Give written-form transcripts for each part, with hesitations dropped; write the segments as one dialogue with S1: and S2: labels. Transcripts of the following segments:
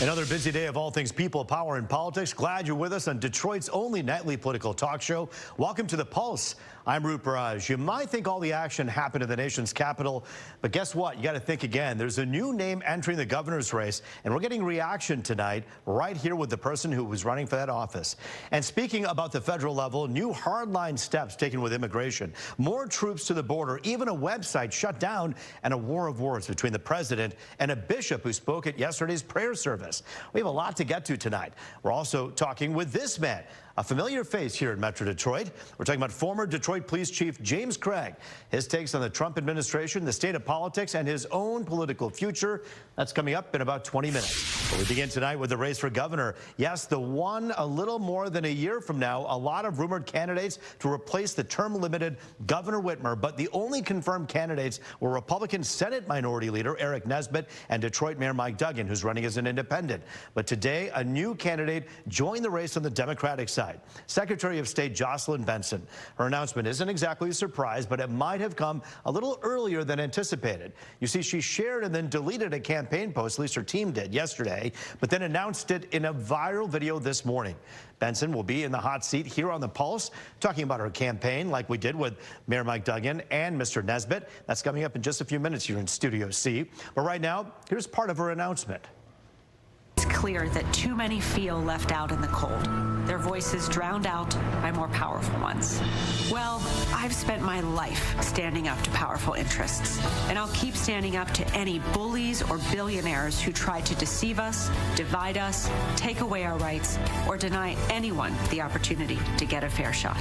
S1: Another busy day of all things people, power, and politics. Glad you're with us on Detroit's only nightly political talk show. Welcome to The Pulse. I'm Roop Raj. You might think all the action happened in the nation's capital, but guess what? You got to think again. There's a new name entering the governor's race, and we're getting reaction tonight right here with the person who was running for that office. And speaking about the federal level, new hardline steps taken with immigration, more troops to the border, even a website shut down, and a war of words between the president and a bishop who spoke at yesterday's prayer service. We have a lot to get to tonight. We're also talking with this man, a familiar face here in Metro Detroit. We're talking about former Detroit Police Chief James Craig, his takes on the Trump administration, the state of politics, and his own political future. That's coming up in about 20 minutes. But we begin tonight with the race for governor. Yes, the one a little more than a year from now, a lot of rumored candidates to replace the term-limited Governor Whitmer, but the only confirmed candidates were Republican Senate Minority Leader Eric Nesbitt and Detroit Mayor Mike Duggan, who's running as an independent. But today, a new candidate joined the race on the Democratic side. Secretary of State Jocelyn Benson. Her announcement isn't exactly a surprise, but it might have come a little earlier than anticipated. You see, she shared and then deleted a campaign post, at least her team did yesterday, but then announced it in a viral video this morning. Benson will be in the hot seat here on The Pulse, talking about her campaign like we did with Mayor Mike Duggan and Mr. Nesbitt. That's coming up in just a few minutes here in Studio C. But right now, here's part of her announcement.
S2: It's clear that too many feel left out in the cold, their voices drowned out by more powerful ones. Well, I've spent my life standing up to powerful interests, and I'll keep standing up to any bullies or billionaires who try to deceive us, divide us, take away our rights, or deny anyone the opportunity to get a fair shot.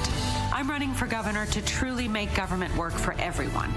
S2: I'm running for governor to truly make government work for everyone.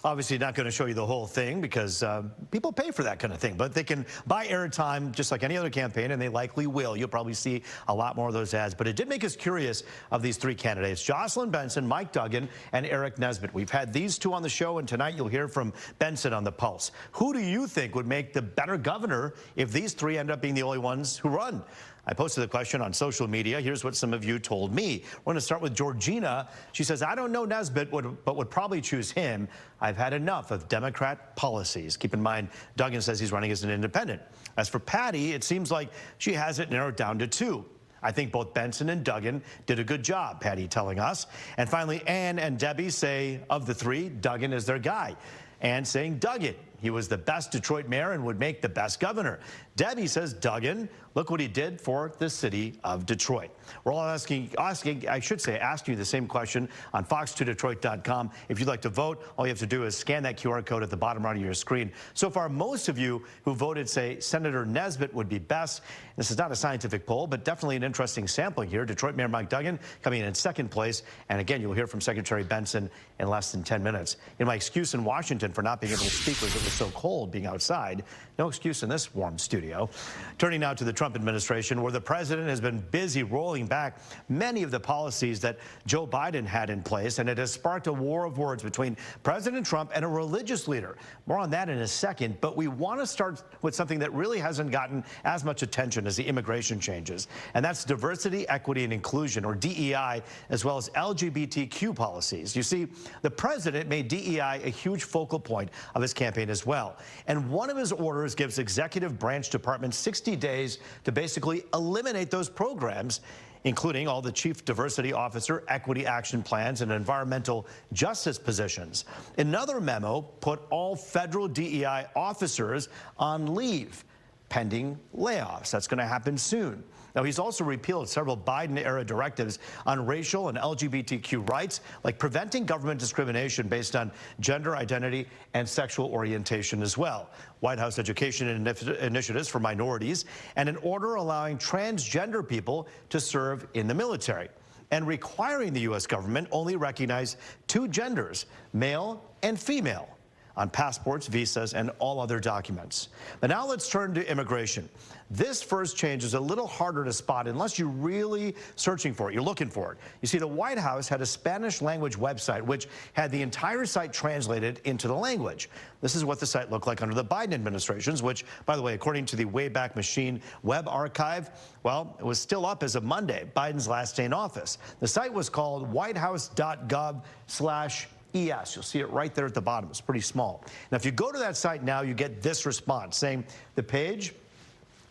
S1: Obviously not going to show you the whole thing because people pay for that kind of thing, but they can buy airtime just like any other campaign, and they likely will. You'll probably see a lot more of those ads, but it did make us curious of these three candidates: Jocelyn Benson, Mike Duggan, and Eric Nesbitt. We've had these two on the show, and tonight you'll hear from Benson on The Pulse. Who do you think would make the better governor if these three end up being the only ones who run? I posted the question on social media. Here's what some of you told me. We're going to start with Georgina. She says, I don't know Nesbitt, but would probably choose him. I've had enough of Democrat policies. Keep in mind, Duggan says he's running as an independent. As for Patty, it seems like she has it narrowed down to two. I think both Benson and Duggan did a good job, Patty telling us. And finally, Ann and Debbie say of the three, Duggan is their guy. Ann saying Duggan. He was the best Detroit mayor and would make the best governor. Debbie says Duggan, look what he did for the city of Detroit. We're all asking you the same question on fox2detroit.com. If you'd like to vote, all you have to do is scan that QR code at the bottom right of your screen. So far, most of you who voted say Senator Nesbitt would be best. This is not a scientific poll, but definitely an interesting sampling here. Detroit Mayor Mike Duggan coming in second place. And again, you'll hear from Secretary Benson in less than 10 minutes. In my excuse in Washington for not being able to speak was it was so cold being outside. No excuse in this warm studio. Turning now to the Trump administration, where the president has been busy rolling back many of the policies that Joe Biden had in place, and it has sparked a war of words between President Trump and a religious leader. More on that in a second, but we want to start with something that really hasn't gotten as much attention as the immigration changes, and that's diversity, equity, and inclusion, or DEI, as well as LGBTQ policies. You see, the president made DEI a huge focal point of his campaign as well, and one of his orders gives executive branch departments 60 days to basically eliminate those programs, including all the chief diversity officer, equity action plans, and environmental justice positions. Another memo put all federal DEI officers on leave pending layoffs. That's going to happen soon. Now, he's also repealed several Biden-era directives on racial and LGBTQ rights, like preventing government discrimination based on gender identity and sexual orientation as well. White House education initiatives for minorities, and an order allowing transgender people to serve in the military, and requiring the U.S. government only recognize two genders, male and female, on passports, visas, and all other documents. But now let's turn to immigration. This first change is a little harder to spot unless you're really searching for it, you're looking for it. You see, the White House had a Spanish language website which had the entire site translated into the language. This is what the site looked like under the Biden administrations, which, by the way, according to the Wayback Machine web archive, well, it was still up as of Monday, Biden's last day in office. The site was called whitehouse.gov/ES. You'll see it right there at the bottom. It's pretty small. Now, if you go to that site now, you get this response saying the page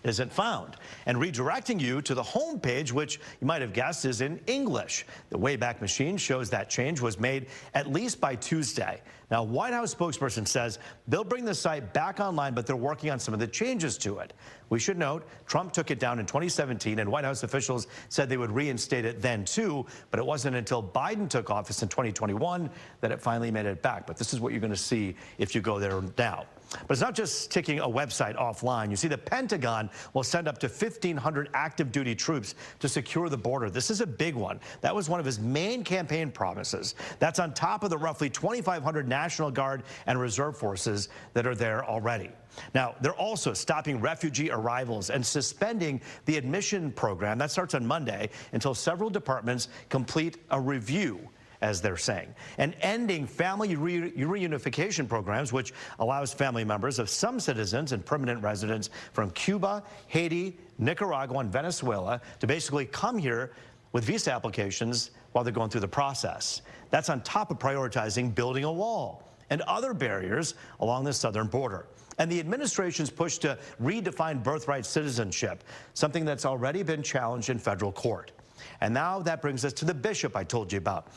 S1: isn't found, and redirecting you to the home page, which you might have guessed is in English. The Wayback Machine shows that change was made at least by Tuesday. Now, White House spokesperson says they'll bring the site back online, but they're working on some of the changes to it. We should note, Trump took it down in 2017, and White House officials said they would reinstate it then, too, but it wasn't until Biden took office in 2021 that it finally made it back. But this is what you're going to see if you go there now. But it's not just taking a website offline. You see, the Pentagon will send up to 1,500 active duty troops to secure the border. This is a big one. That was one of his main campaign promises. That's on top of the roughly 2,500 National Guard and Reserve forces that are there already. Now, they're also stopping refugee arrivals and suspending the admission program. That starts on Monday until several departments complete a review, as they're saying, and ending family reunification programs, which allows family members of some citizens and permanent residents from Cuba, Haiti, Nicaragua, and Venezuela to basically come here with visa applications while they're going through the process. That's on top of prioritizing building a wall and other barriers along the southern border. And the administration's push to redefine birthright citizenship, something that's already been challenged in federal court. And now that brings us to the bishop I told you about.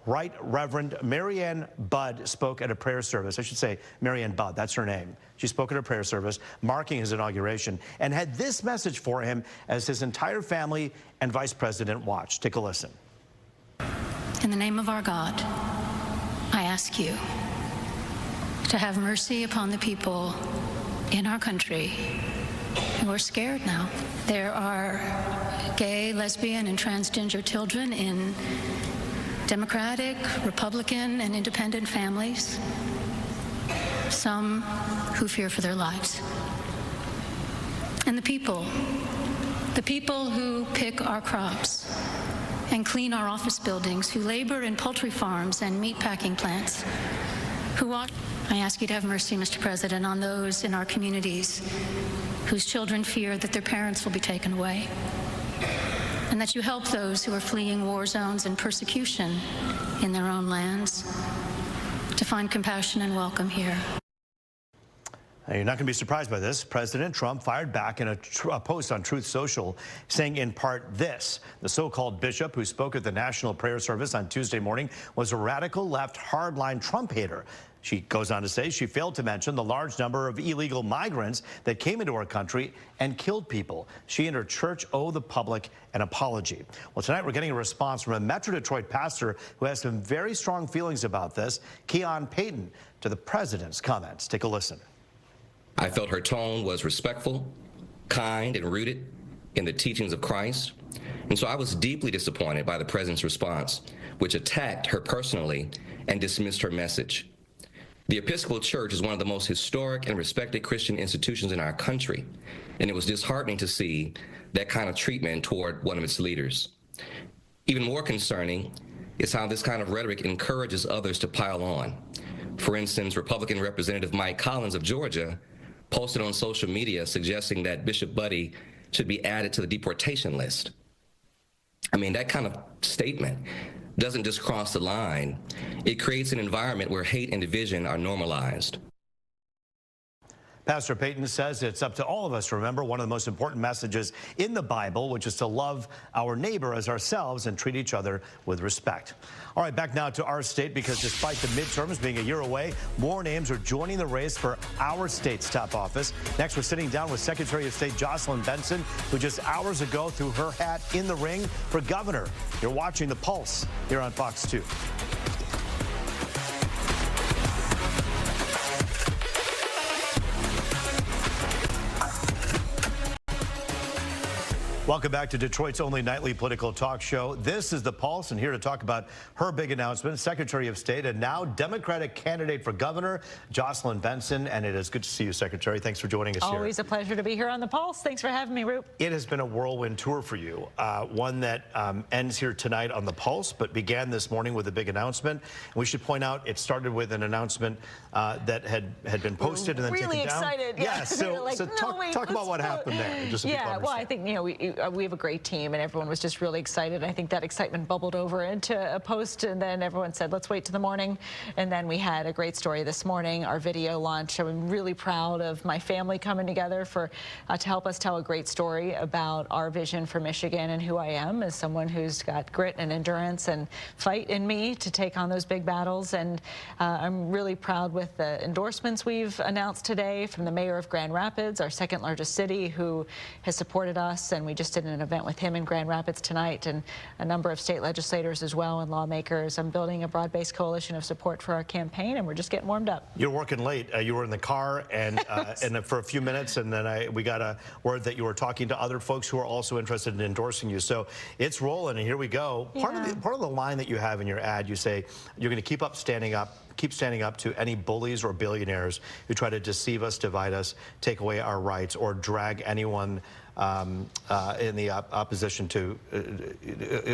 S1: Right Reverend Marianne Budd spoke at a prayer service. I should say Marianne Budd, that's her name. She spoke at a prayer service marking his inauguration and had this message for him as his entire family and vice president watched. Take a listen.
S3: In the name of our God, I ask you to have mercy upon the people in our country who are scared now. There are gay, lesbian, and transgender children in Democratic, Republican, and independent families, some who fear for their lives. And the people who pick our crops and clean our office buildings, who labor in poultry farms and meat packing plants, I ask you to have mercy, Mr. President, on those in our communities whose children fear that their parents will be taken away, and that you help those who are fleeing war zones and persecution in their own lands to find compassion and welcome here.
S1: Now, you're not going to be surprised by this. President Trump fired back in a post on Truth Social, saying in part this: the so-called bishop who spoke at the National Prayer Service on Tuesday morning was a radical left hardline Trump hater. She goes on to say she failed to mention the large number of illegal migrants that came into our country and killed people. She and her church owe the public an apology. Well, tonight we're getting a response from a Metro Detroit pastor who has some very strong feelings about this, Keon Payton, to the president's comments. Take a listen.
S4: I felt her tone was respectful, kind, and rooted in the teachings of Christ. And so I was deeply disappointed by the president's response, which attacked her personally and dismissed her message. The Episcopal Church is one of the most historic and respected Christian institutions in our country, and it was disheartening to see that kind of treatment toward one of its leaders. Even more concerning is how this kind of rhetoric encourages others to pile on. For instance, Republican Representative Mike Collins of Georgia posted on social media suggesting that Bishop Buddy should be added to the deportation list. I mean, that kind of statement doesn't just cross the line. It creates an environment where hate and division are normalized.
S1: Pastor Payton says it's up to all of us to remember one of the most important messages in the Bible, which is to love our neighbor as ourselves and treat each other with respect. All right, back now to our state, because despite the midterms being a year away, more names are joining the race for our state's top office. Next, we're sitting down with Secretary of State Jocelyn Benson, who just hours ago threw her hat in the ring for governor. You're watching The Pulse here on Fox 2. Welcome back to Detroit's only nightly political talk show. This is The Pulse, and here to talk about her big announcement, Secretary of State and now Democratic candidate for governor, Jocelyn Benson. And it is good to see you, Secretary. Thanks for joining us here.
S5: Always a pleasure to be here on The Pulse. Thanks for having me, Roop.
S1: It has been a whirlwind tour for you, one that ends here tonight on The Pulse, but began this morning with a big announcement. And we should point out it started with an announcement that had been posted and then
S5: really
S1: taken down.
S5: Excited.
S1: Yeah, so,
S5: like,
S1: so talk about what happened there. Just
S5: yeah, well, I think, you know, we have a great team, and everyone was just really excited. I think that excitement bubbled over into a post, and then everyone said, let's wait till the morning. And then we had a great story this morning, our video launch. I'm really proud of my family coming together to help us tell a great story about our vision for Michigan and who I am as someone who's got grit and endurance and fight in me to take on those big battles. And I'm really proud with the endorsements we've announced today from the mayor of Grand Rapids, our second largest city, who has supported us. And we just did an event with him in Grand Rapids tonight, and a number of state legislators as well and lawmakers. I'm building a broad-based coalition of support for our campaign, and we're just getting warmed up.
S1: You're working late. You were in the car and for a few minutes, and then we got a word that you were talking to other folks who are also interested in endorsing you. So it's rolling, and here we go. Part of the line that you have in your ad, you say you're going to keep standing up to any bullies or billionaires who try to deceive us, divide us, take away our rights, or drag anyone in the opposition to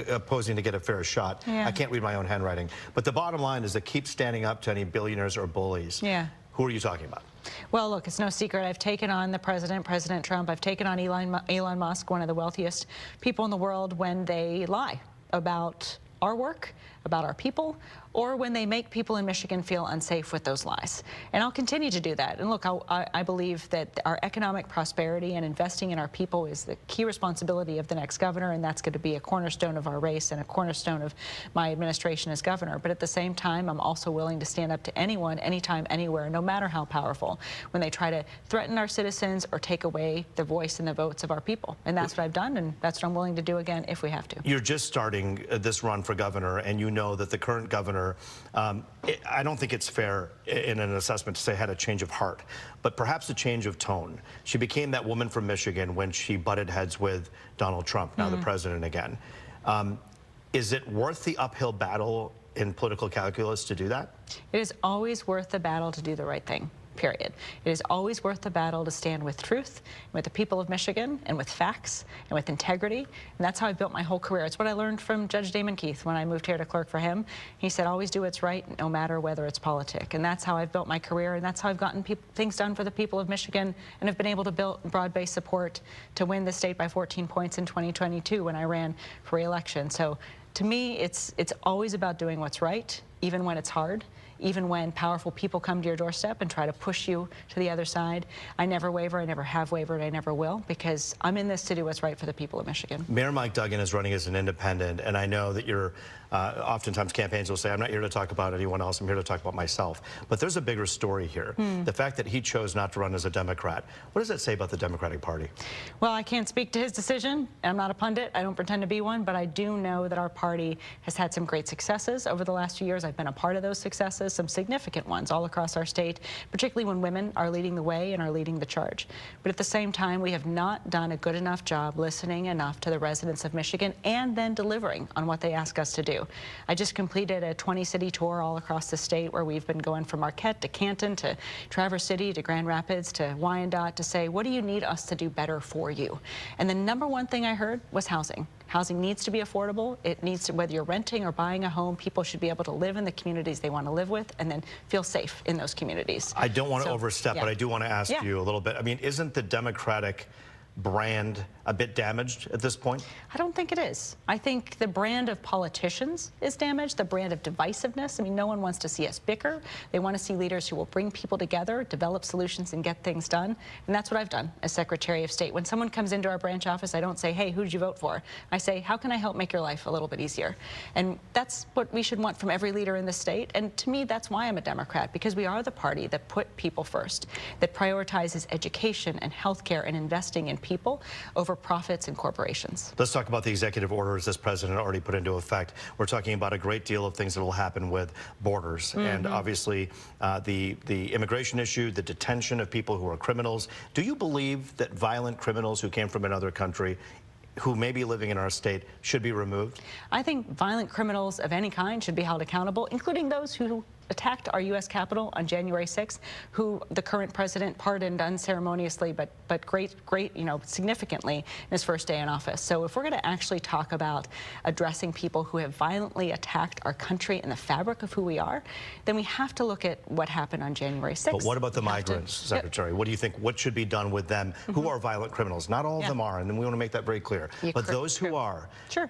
S1: opposing to get a fair shot. I can't read my own handwriting. But the bottom line is to keep standing up to any billionaires or bullies. Who are you talking about?
S5: Well, look, it's no secret. I've taken on the president, President Trump. I've taken on Elon Musk, one of the wealthiest people in the world, when they lie about our work, about our people, or when they make people in Michigan feel unsafe with those lies. And I'll continue to do that. And look, I believe that our economic prosperity and investing in our people is the key responsibility of the next governor, and that's going to be a cornerstone of our race and a cornerstone of my administration as governor. But at the same time, I'm also willing to stand up to anyone, anytime, anywhere, no matter how powerful, when they try to threaten our citizens or take away the voice and the votes of our people. And that's what I've done, and that's what I'm willing to do again if we have to.
S1: You're just starting this run for governor, and you know that the current governor, I don't think it's fair in an assessment to say had a change of heart, but perhaps a change of tone. She became that woman from Michigan when she butted heads with Donald Trump, now the president again. Is it worth the uphill battle in political calculus to do that?
S5: It is always worth the battle to do the right thing. Period. It is always worth the battle to stand with truth, with the people of Michigan, and with facts, and with integrity. And that's how I built my whole career. It's what I learned from Judge Damon Keith when I moved here to clerk for him. He said, always do what's right, no matter whether it's politic. And that's how I've built my career, and that's how I've gotten things done for the people of Michigan, and have been able to build broad-based support to win the state by 14 points in 2022 when I ran for re-election. So to me, it's always about doing what's right, even when it's hard. Even when powerful people come to your doorstep and try to push you to the other side. I never waver, I never have wavered, I never will, because I'm in this to do what's right for the people of Michigan.
S1: Mayor Mike Duggan is running as an independent, and I know that you're oftentimes campaigns will say, I'm not here to talk about anyone else, I'm here to talk about myself. But there's a bigger story here. The fact that he chose not to run as a Democrat, what does that say about the Democratic Party?
S5: Well, I can't speak to his decision. I'm not a pundit, I don't pretend to be one, but I do know that our party has had some great successes over the last few years. I've been a part of those successes, some significant ones all across our state, particularly when women are leading the way and are leading the charge. But at the same time, we have not done a good enough job listening enough to the residents of Michigan and then delivering on what they ask us to do. I just completed a 20-city tour all across the state where we've been going from Marquette to Canton to Traverse City to Grand Rapids to Wyandotte to say, what do you need us to do better for you? And the number one thing I heard was housing. Housing needs to be affordable. It needs to, whether you're renting or buying a home, people should be able to live in the communities they want to live with and then feel safe in those communities.
S1: I don't want to overstep, but I do want to ask you a little bit. I mean, isn't the Democratic brand a bit damaged at this point?
S5: I don't think it is. I think the brand of politicians is damaged, the brand of divisiveness. I mean, no one wants to see us bicker. They want to see leaders who will bring people together, develop solutions, and get things done. And that's what I've done as Secretary of State. When someone comes into our branch office, I don't say, hey, who did you vote for? I say, how can I help make your life a little bit easier? And that's what we should want from every leader in the state. And to me, that's why I'm a Democrat, because we are the party that put people first, that prioritizes education and healthcare and investing in people over profits and corporations.
S1: Let's talk about the executive orders this president already put into effect. We're talking about a great deal of things that will happen with borders, and obviously the immigration issue, the detention of people who are criminals. Do you believe that violent criminals who came from another country who may be living in our state should be removed?
S5: I think violent criminals of any kind should be held accountable, including those who attacked our U.S. Capitol on January 6th, who the current president pardoned unceremoniously, but significantly in his first day in office. So if we're going to actually talk about addressing people who have violently attacked our country and the fabric of who we are, then we have to look at what happened on January 6th.
S1: But what about the migrants, Secretary? What do you think? What should be done with them who are violent criminals? Not all of them are, and we want to make that very clear. But those who are,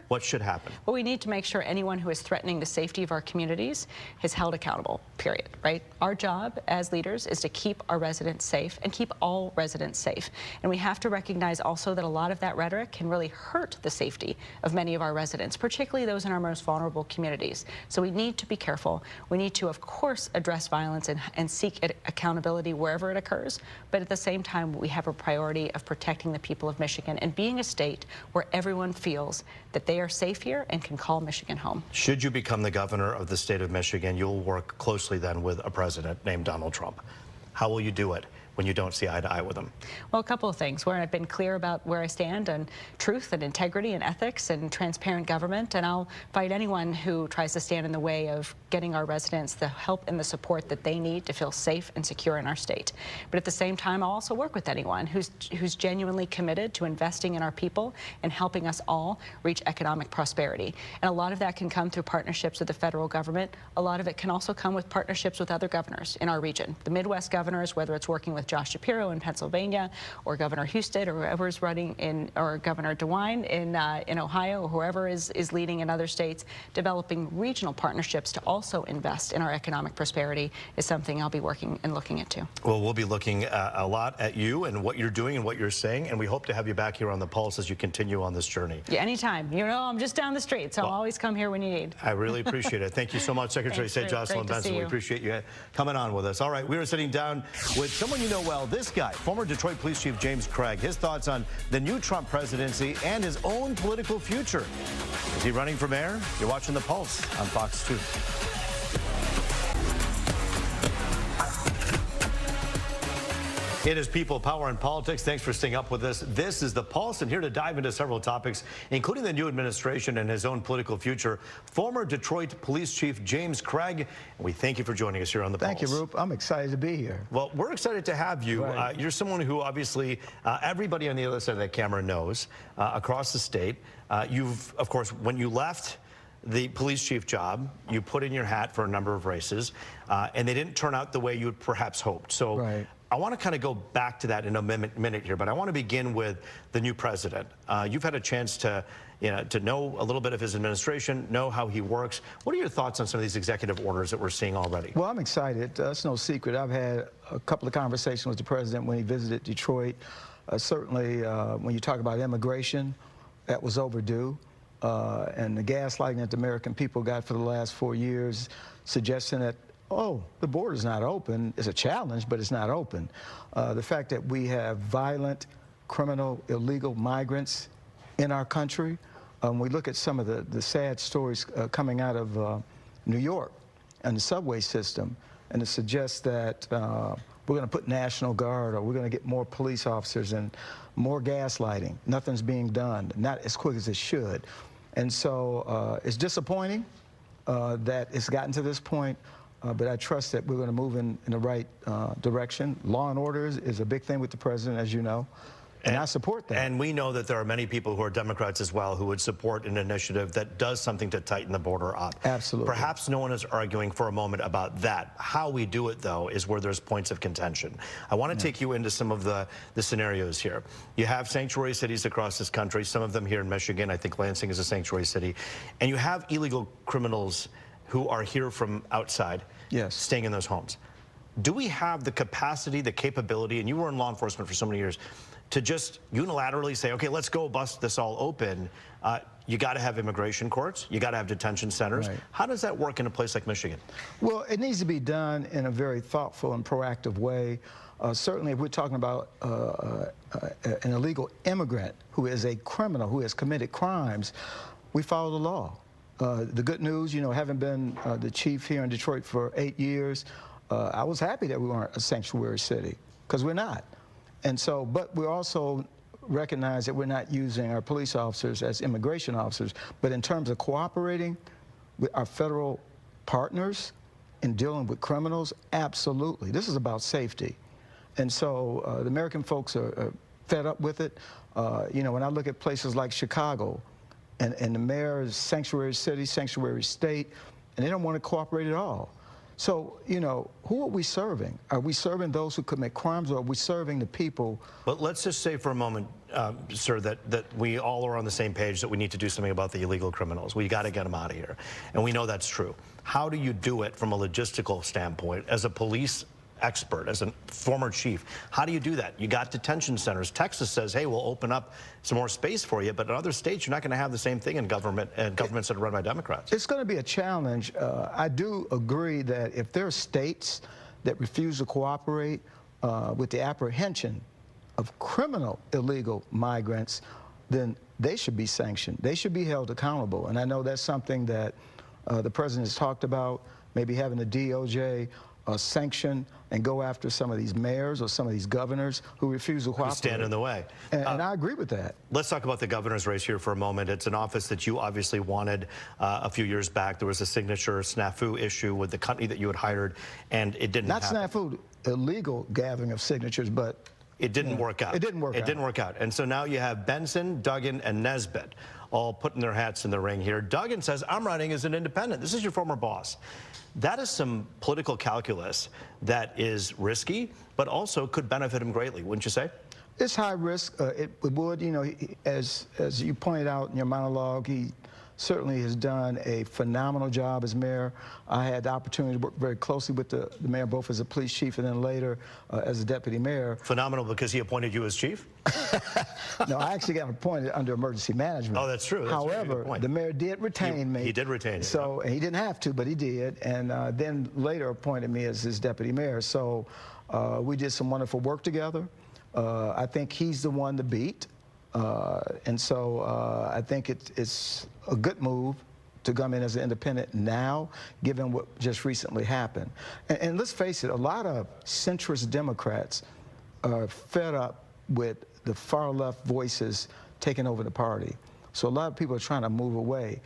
S1: what should happen?
S5: Well, we need to make sure anyone who is threatening the safety of our communities is held accountable, period, right? Our job as leaders is to keep our residents safe and keep all residents safe. And we have to recognize also that a lot of that rhetoric can really hurt the safety of many of our residents, particularly those in our most vulnerable communities. So we need to be careful. We need to, of course, address violence and seek accountability wherever it occurs. But at the same time, we have a priority of protecting the people of Michigan and being a state where everyone feels that they are safe here and can call Michigan home.
S1: Should you become the governor of the state of Michigan, you'll work closely then with a president named Donald Trump. How will you do it when you don't see eye to eye with them?
S5: Well, a couple of things. Where I've been clear about where I stand on truth and integrity and ethics and transparent government, and I'll fight anyone who tries to stand in the way of getting our residents the help and the support that they need to feel safe and secure in our state. But at the same time, I'll also work with anyone who's genuinely committed to investing in our people and helping us all reach economic prosperity. And a lot of that can come through partnerships with the federal government. A lot of it can also come with partnerships with other governors in our region. The Midwest governors, whether it's working with Josh Shapiro in Pennsylvania, or Governor Husted, or whoever's running in, or Governor DeWine in Ohio, or whoever is leading in other states, developing regional partnerships to also invest in our economic prosperity is something I'll be working and looking into.
S1: Well, we'll be looking a lot at you and what you're doing and what you're saying, and we hope to have you back here on The Pulse as you continue on this journey.
S5: Yeah, anytime. You know, I'm just down the street, so I'll always come here when you need.
S1: I really appreciate it. Thank you so much, Secretary of State Jocelyn Benson. We appreciate you coming on with us. All right, we are sitting down with someone you know well, this guy, former Detroit Police Chief James Craig. His thoughts on the new Trump presidency and his own political future. Is he running for mayor? You're watching The Pulse on Fox 2. It is People, Power, and Politics. Thanks for staying up with us. This is The Pulse, and here to dive into several topics, including the new administration and his own political future, former Detroit Police Chief James Craig. And we thank you for joining us here on The Pulse.
S6: Thank you, Roop. I'm excited to be here.
S1: Well, we're excited to have you.
S6: Right.
S1: You're someone who obviously everybody on the other side of that camera knows across the state. You've, of course, when you left the police chief job, you put in your hat for a number of races, and they didn't turn out the way you had perhaps hoped. So I want to kind of go back to that in a minute here, but I want to begin with the new president. You've had a chance to, to know a little bit of his administration, know how he works. What are your thoughts on some of these executive orders that we're seeing already?
S6: Well, I'm excited. It's no secret. I've had a couple of conversations with the president when he visited Detroit. Certainly, when you talk about immigration, that was overdue. And the gaslighting that the American people got for the last 4 years, suggesting that, oh, the border's not open. It's a challenge, but it's not open. The fact that we have violent, criminal, illegal migrants in our country. We look at some of the sad stories coming out of New York and the subway system, and it suggests that we're going to put National Guard, or we're going to get more police officers and more gaslighting. Nothing's being done, not as quick as it should. And so it's disappointing that it's gotten to this point. But I trust that we're going to move in the right direction. Law and order is a big thing with the president, as you know, and I support that. And
S1: we know that there are many people who are Democrats as well who would support an initiative that does something to tighten the border up.
S6: Absolutely.
S1: Perhaps no one is arguing for a moment about that. How we do it, though, is where there's points of contention. I want to take you into some of the scenarios here. You have sanctuary cities across this country, some of them here in Michigan. I think Lansing is a sanctuary city. And you have illegal criminals who are here from outside, staying in those homes. Do we have the capacity, the capability, and you were in law enforcement for so many years, to just unilaterally say, okay, let's go bust this all open? You got to have immigration courts. You got to have detention centers. How does that work in a place like Michigan?
S6: Well, it needs to be done in a very thoughtful and proactive way. Certainly, if we're talking about an illegal immigrant who is a criminal, who has committed crimes, we follow the law. The good news, having been the chief here in Detroit for 8 years, I was happy that we weren't a sanctuary city, because we're not. And so, but we also recognize that we're not using our police officers as immigration officers, but in terms of cooperating with our federal partners in dealing with criminals? Absolutely. This is about safety. And so the American folks are fed up with it. You know, when I look at places like Chicago, and the mayor is sanctuary city, sanctuary state, and they don't want to cooperate at all. So, you know, who are we serving? Are we serving those who commit crimes, or are we serving the people?
S1: But let's just say for a moment, sir, that we all are on the same page, that we need to do something about the illegal criminals. We got to get them out of here. And we know that's true. How do you do it from a logistical standpoint as a police expert, as a former chief? How do you do that? You got detention centers. Texas says, hey, we'll open up some more space for you, but in other states, you're not going to have the same thing in government and governments that are run by Democrats. It's
S6: going to be a challenge. I do agree that if there are states that refuse to cooperate with the apprehension of criminal illegal migrants, then they should be sanctioned. They should be held accountable. And I know that's something that the president has talked about, maybe having the DOJ sanction and go after some of these mayors or some of these governors who refuse to cooperate.
S1: Stand in the way.
S6: And I agree with that.
S1: Let's talk about the governor's race here for a moment. It's an office that you obviously wanted a few years back. There was a signature snafu issue with the company that you had hired, and it didn't happen.
S6: Not snafu, illegal gathering of signatures, but
S1: it didn't work out.
S6: It didn't work out.
S1: It didn't work out. And so now you have Benson, Duggan, and Nesbitt all putting their hats in the ring here. Duggan says, I'm running as an independent. This is your former boss. That is some political calculus that is risky, but also could benefit him greatly, wouldn't you say?
S6: It's high risk. It would, you know, as you pointed out in your monologue, he certainly has done a phenomenal job as mayor. I had the opportunity to work very closely with the mayor, both as a police chief and then later as a deputy mayor.
S1: Phenomenal because he appointed you as chief?
S6: No, I actually got appointed under emergency management.
S1: Oh, that's true. That's
S6: However, the mayor did retain me.
S1: He did retain you.
S6: So he didn't have to, but he did. And then later appointed me as his deputy mayor. So we did some wonderful work together. I think he's the one to beat. And so I think it's a good move to come in as an independent now, given what just recently happened. And let's face it, a lot of centrist Democrats are fed up with the far left voices taking over the party. So a lot of people are trying to move away.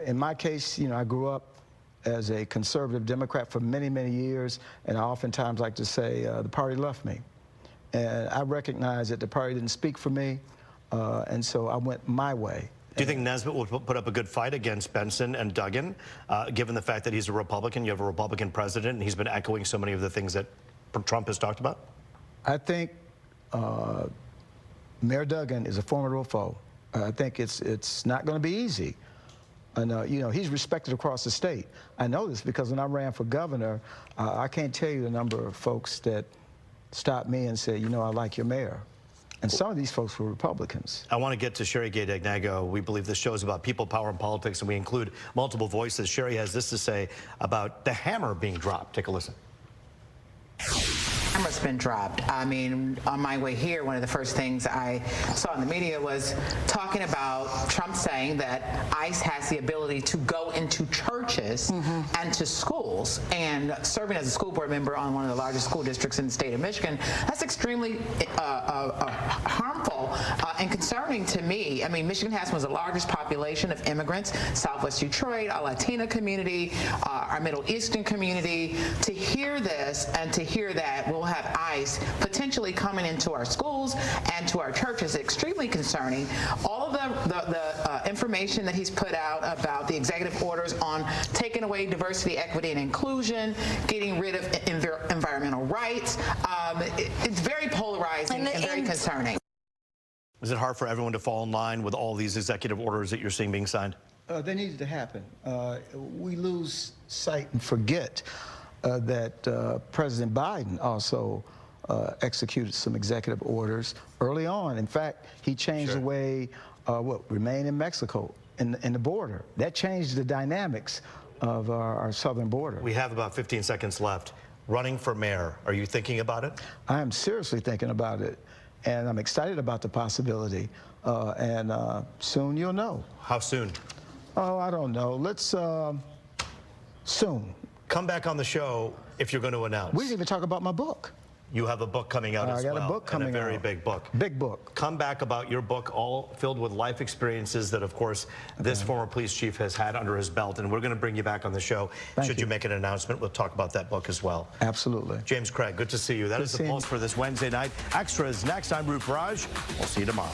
S6: In my case, you know, I grew up as a conservative Democrat for many, many years, and I oftentimes like to say the party left me. And I recognize that the party didn't speak for me. And so I went my way.
S1: Do you think Nesbitt will put up a good fight against Benson and Duggan, given the fact that he's a Republican, you have a Republican president, and he's been echoing so many of the things that Trump has talked about?
S6: I think Mayor Duggan is a formidable foe. I think it's not going to be easy. And, you know, he's respected across the state. I know this because when I ran for governor, I can't tell you the number of folks that stopped me and said, you know, I like your mayor. And some of these folks were Republicans.
S1: I want to get to Sherry Gay-Degnago. We believe this show is about people, power, and politics, and we include multiple voices. Sherry has this to say about the hammer being dropped. Take a listen.
S7: Hammer's been dropped. I mean, on my way here, one of the first things I saw in the media was talking about Trump saying that ICE has the ability to go into churches and to schools. And serving as a school board member on one of the largest school districts in the state of Michigan, that's extremely harmful and concerning to me. I mean, Michigan has one of the largest population of immigrants, Southwest Detroit, our Latina community, our Middle Eastern community. To hear this and to hear that we'll have ICE potentially coming into our schools and to our churches is extremely concerning. All of the information that he's put out about the executive orders on taking away diversity, equity, and inclusion, getting rid of environmental rights, it's very polarizing and very concerning.
S1: Is it hard for everyone to fall in line with all these executive orders that you're seeing being signed?
S6: They needed to happen. We lose sight and forget that President Biden also executed some executive orders early on. In fact, he changed the way remain in Mexico in the border. That changed the dynamics of our southern border.
S1: We have about 15 seconds left. Running for mayor, are you thinking about it?
S6: I am seriously thinking about it, and I'm excited about the possibility. And soon you'll know.
S1: How soon?
S6: Oh, I don't know. Let's soon.
S1: Come back on the show if you're going to announce.
S6: We didn't even talk about my book.
S1: You have a book coming out as well.
S6: I got a book coming out.
S1: And a very big book.
S6: Big book.
S1: Come back about your book, all filled with life experiences that, of course, this former police chief has had under his belt. And we're going to bring you back on the show. Should you make an announcement, we'll talk about that book as well.
S6: Absolutely.
S1: James Craig, good to see you. That is the Pulse for this Wednesday night. Extras next. I'm Roop Raj. We'll see you tomorrow.